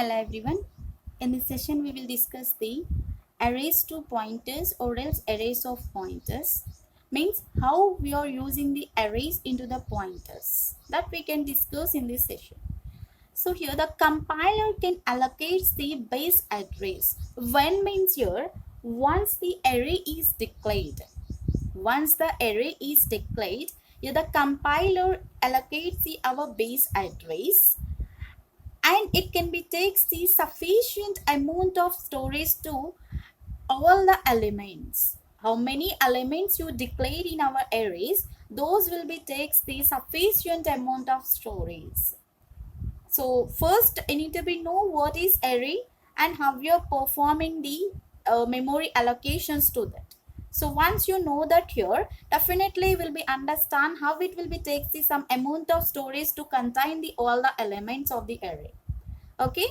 Hello everyone. In this session we will discuss the arrays to pointers or else arrays of pointers. Means how we are using the arrays into the pointers. That we can discuss in this session. So here the compiler can allocate the base address. When means here once the array is declared. Once the array is declared, here the compiler allocates our base address, and it can be takes the sufficient amount of storage to all the elements. How many elements you declare in our arrays, those will be takes the sufficient amount of storage. So first I need to be know what is array and how you are performing the memory allocations to that. So once you know that, here definitely will be understand how it will be takes the some amount of storage to contain the all the elements of the array. Okay,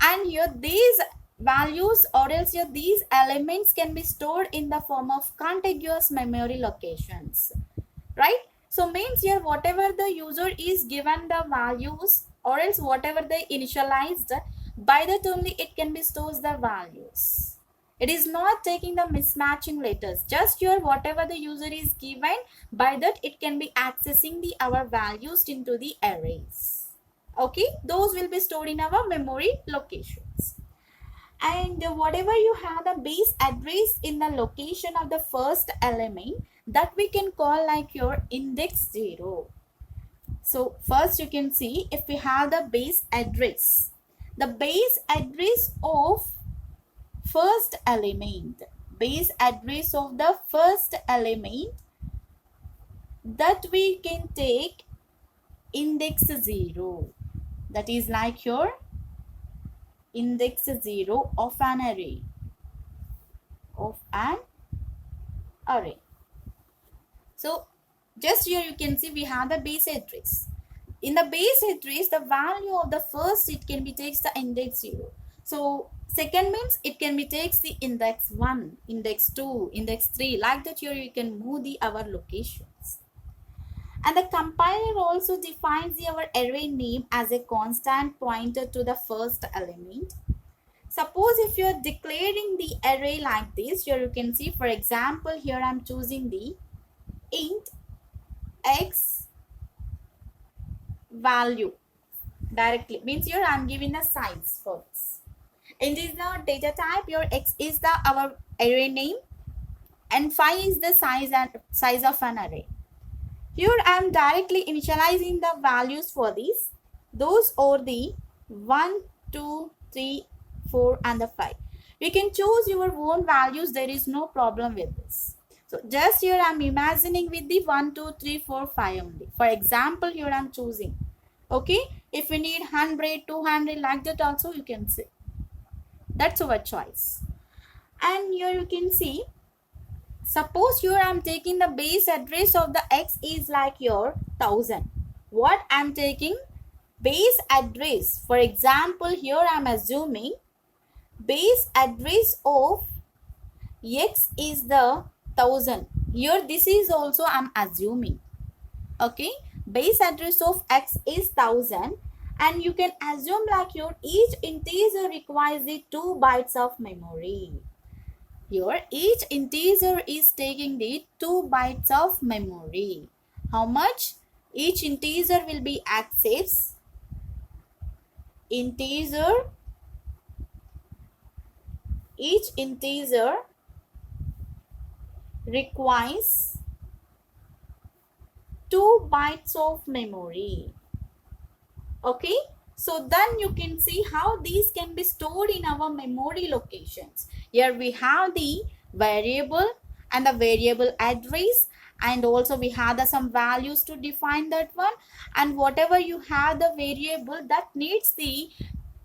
and here these values or else here these elements can be stored in the form of contiguous memory locations, right? So means here whatever the user is given the values or else whatever they initialized, by that only it can be stores the values. It is not taking the mismatching letters, just here whatever the user is given, by that it can be accessing the our values into the arrays. Okay, those will be stored in our memory locations. And whatever you have the base address in the location of the first element, that we can call like your index 0. So first you can see if we have the base address of first element, base address of the first element, that we can take index 0. That is like your index 0 of an array. So just here you can see we have the base address. In the base address, the value of the first, it can be takes the index 0. So second means it can be takes the index 1, index 2, index 3. Like that here you can move the our locations. And the compiler also defines our array name as a constant pointer to the first element. Suppose if you are declaring the array like this, here you can see, for example, here I am choosing the int x value directly. Means here I am giving the size for this. Int is the data type, your x is the our array name, and phi is the size of an array. Here I am directly initializing the values for these. Those are the 1, 2, 3, 4 and the 5. You can choose your own values. There is no problem with this. So just here I am imagining with the 1, 2, 3, 4, 5 only. For example, here I am choosing. Okay. If you need 100, 200 like that also you can say. That's our choice. And here you can see, suppose here I am taking the base address of the x is like your 1000. What I am taking? Base address. For example, here I am assuming base address of x is the 1000. Here this is also I am assuming. Okay. Base address of x is 1000. And you can assume like your each integer requires the 2 bytes of memory. Here each integer is taking the 2 bytes of memory. How much? Each integer will be accepts. Each integer requires 2 bytes of memory. Okay. So then you can see how these can be stored in our memory locations. Here we have the variable and the variable address, and also we have some values to define that one, and whatever you have the variable that needs the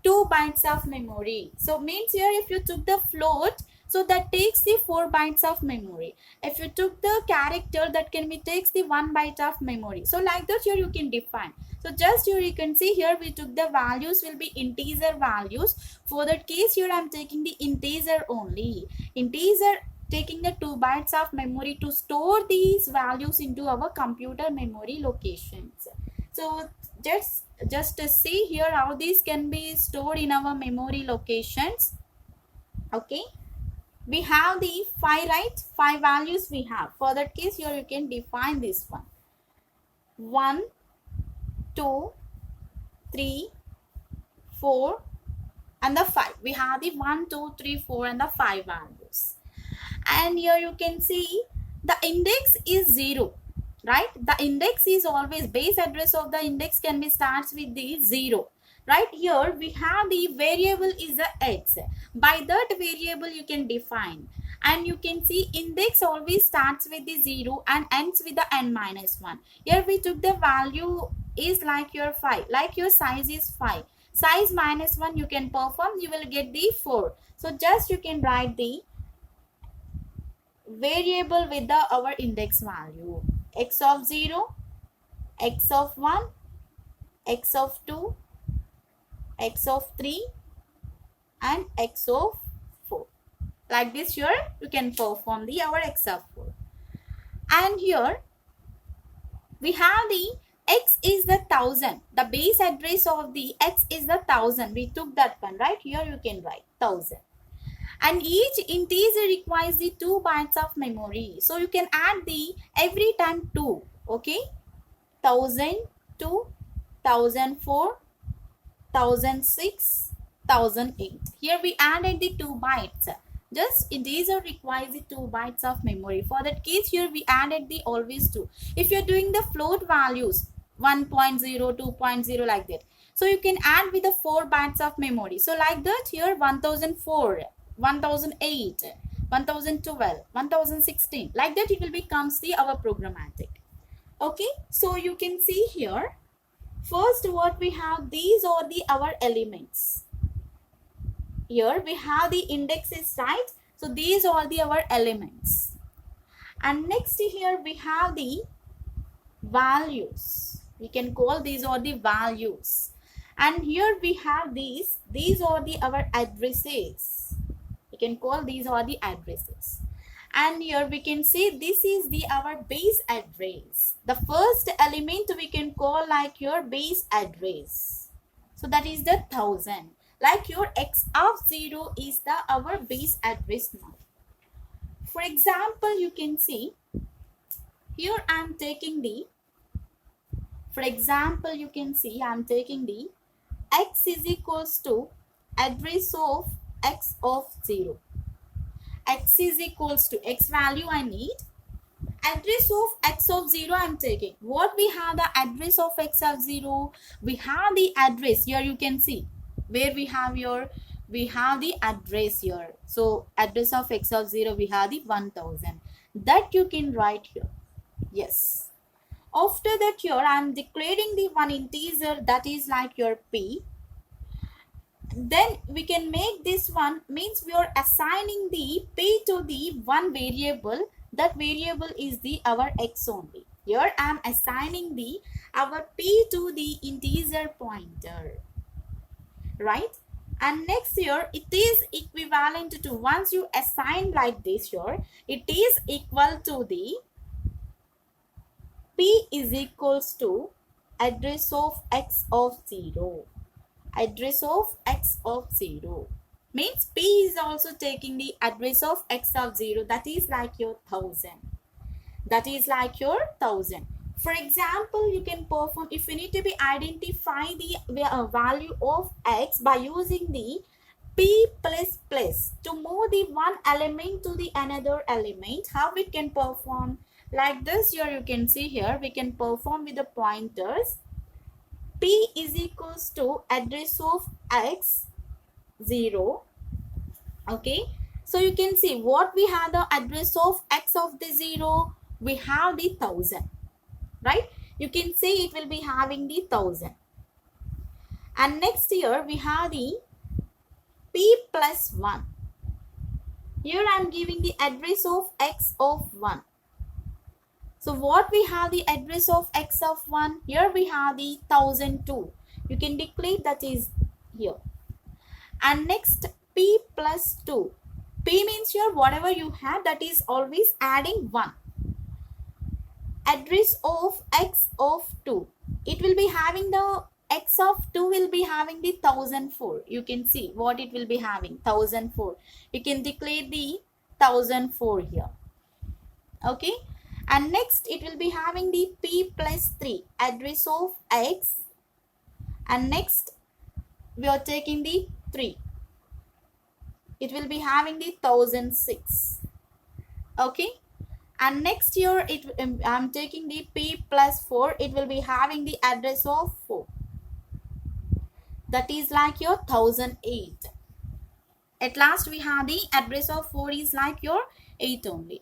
2 bytes of memory. So means here if you took the float, so that takes the 4 bytes of memory. If you took the character, that can be takes the 1 byte of memory. So like that here you can define. So just here you can see here we took the values will be integer values. For that case here I am taking the integer only. Integer taking the 2 bytes of memory to store these values into our computer memory locations. So just just see here how these can be stored in our memory locations. Okay, we have the 5, right? 5 values we have. For that case, here you can define this one. 1, 2, 3, 4 and the 5. We have the 1, 2, 3, 4 and the 5 values. And here you can see the index is 0, right? The index is always, base address of the index can be starts with the 0. Right here we have the variable is the x. By that variable you can define, and you can see index always starts with the 0 and ends with the n minus 1. Here we took the value is like your 5, like your size is 5. Size minus 1 you can perform, you will get the 4. So just you can write the variable with the our index value, x of 0, x of 1, x of 2, x of 3 and x of 4. Like this here you can perform the our x of 4. And here we have the x is the 1000. The base address of the x is the 1000. We took that one, right? Here you can write 1000. And each integer requires the 2 bytes of memory. So you can add the every time 2. Okay, 1002, 1004, 1006, 1008. Here we added the 2 bytes. Just integer requires the 2 bytes of memory. For that case, here we added the always 2. If you're doing the float values 1.0, 2.0 like that, so you can add with the 4 bytes of memory. So like that here 1004, 1008, 1012, 1016, like that it will becomes the our programmatic. Okay, so you can see here, first what we have, these are the our elements. Here we have the indexes, right? So these are the our elements. And next here we have the values. We can call these are the values. And here we have these are the our addresses. We can call these are the addresses. And here we can say this is the our base address. The first element we can call like your base address. So that is the 1000. Like your x of 0 is the our base address now. For example, you can see here I am taking the, for example, you can see I am taking the x is equals to address of x of 0. X is equals to x value I need. Address of x of 0 I am taking. What we have the address of x of 0? We have the address here, you can see where we have your, we have the address here. So address of x of 0 we have the 1000. That you can write here. Yes. After that here I am declaring the one integer that is like your p. Then we can make this one, means we are assigning the p to the one variable. That variable is the our x only. Here I am assigning the our p to the integer pointer, right? And next here it is equivalent to, once you assign like this here, it is equal to the p is equals to address of x of 0. Address of x of 0 means p is also taking the address of x of 0, that is like your 1000. That is like your 1000. For example, you can perform, if you need to be identify the value of x by using the p plus plus to move the one element to the another element, how it can perform like this. Here you can see here we can perform with the pointers. P is equals to address of x 0. Okay, so you can see what we have the address of x of the 0, we have the 1000, right? You can see it will be having the 1000. And next here we have the p plus 1. Here I am giving the address of x of 1. So what we have the address of x of 1, here we have the 1002. You can declare that is here. And next p plus 2. P means here whatever you have, that is always adding 1. Address of x of 2. It will be having the x of 2 will be having the 1004. You can see what it will be having, 1004. You can declare the 1004 here. Okay, and next it will be having the p plus 3 address of x, and next we are taking the 3. It will be having the 1006. Okay, and next here I'm taking the p plus 4. It will be having the address of 4. That is like your 1008. At last we have the address of 4 is like your 8 only.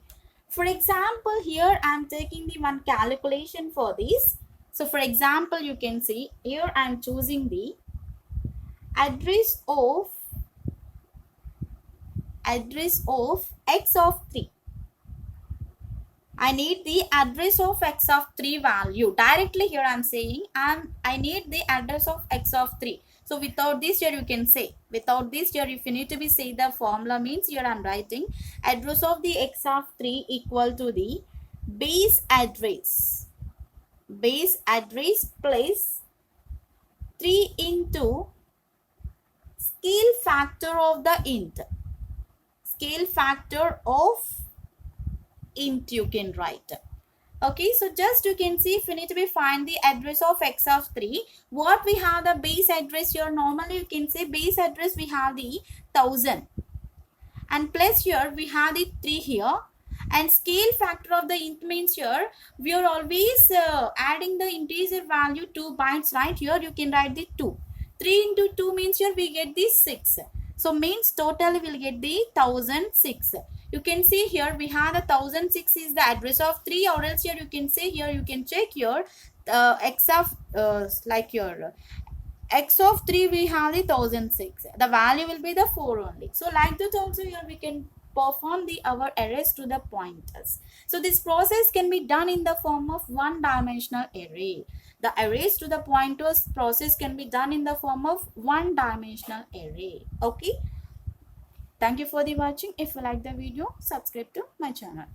For example, here I am taking the one calculation for this. So for example, you can see here I am choosing the address of x of 3. I need the address of x of 3 value. Directly here I am saying I need the address of x of 3. So without this here you can say, without this here if you need to be say the formula means here I am writing address of the x of 3 equal to the base address plus 3 into scale factor of the int. Scale factor of int you can write. Okay, so just you can see if you need to be find the address of x of 3, what we have the base address here. Normally you can say base address we have the 1000, and plus here we have the 3 here, and scale factor of the int means here we are always adding the integer value 2 bytes, right? Here you can write the 2. 3 into 2 means here we get the 6. So means total we'll get the 1006. You can see here we have the 1006 is the address of 3, or else here you can say here you can check your x of like your x of 3 we have the 1006. The value will be the 4 only. So like that also here we can perform the our arrays to the pointers. So this process can be done in the form of one-dimensional array. The arrays to the pointers process can be done in the form of one-dimensional array. Okay. Thank you for the watching. If you like the video, subscribe to my channel.